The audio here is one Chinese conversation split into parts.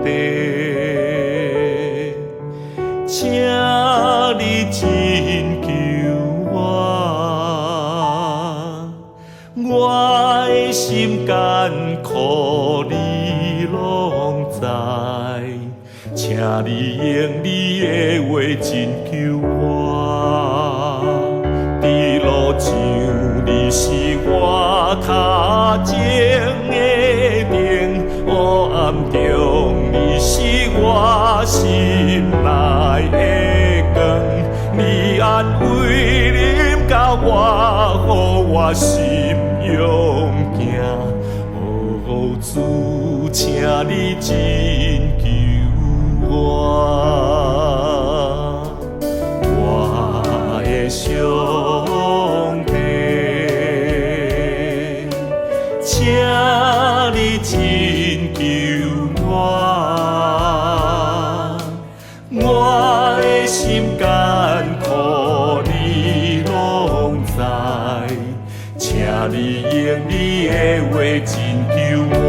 帝，请你真救我，我的心艰苦你拢知，请你用你的话真救我。伫路上你是我脚前的灯，黑暗中你是我心内的光。你安慰临到我，予我心勇行。哦，主，请你真救我，我的上帝，请你真救我，我的心艰苦你拢知，请你用你的话真救我。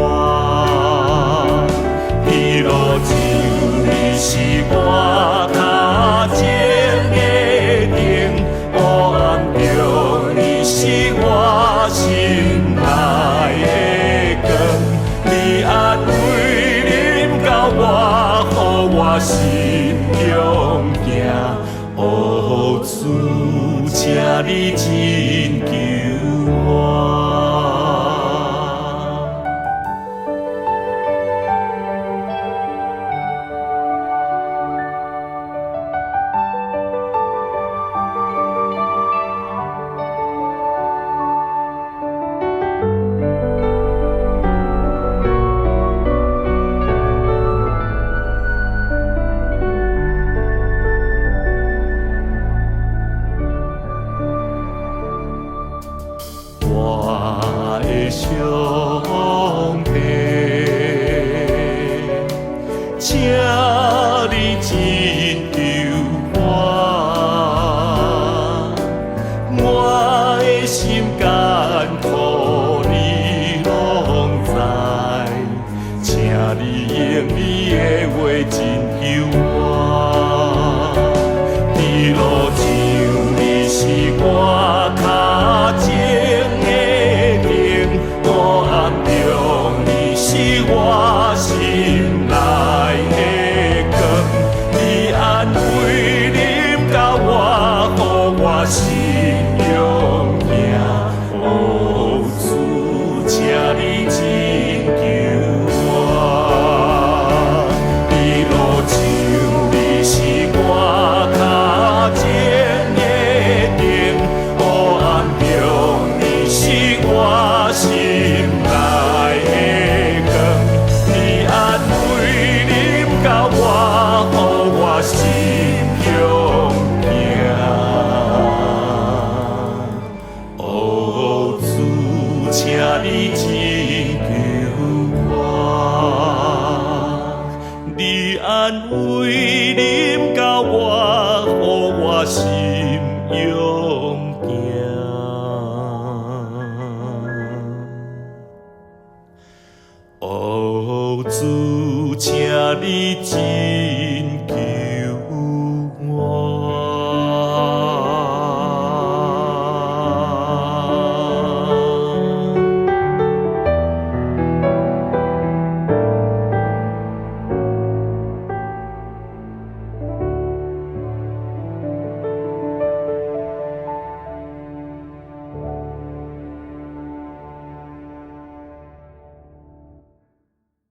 迄路上你是我脚前的灯，黑暗中你是我心内的光。你安慰临到我，予我心勇行。哦，主，请你真救我。我的上帝，请你真救我，我的心艰苦你拢知，请你用你的话真救我。伫路上你是我脚前的灯，黑暗中你是我心内的光。你安慰临到我，予我心勇行。哦，主，请你真救我。伫路上你是我脚前的灯，黑暗中你是我心内的光。你安慰临到我，予我心勇行。哦，主，请你真救我，你安慰临到我，予我心勇行。哦，主，请你真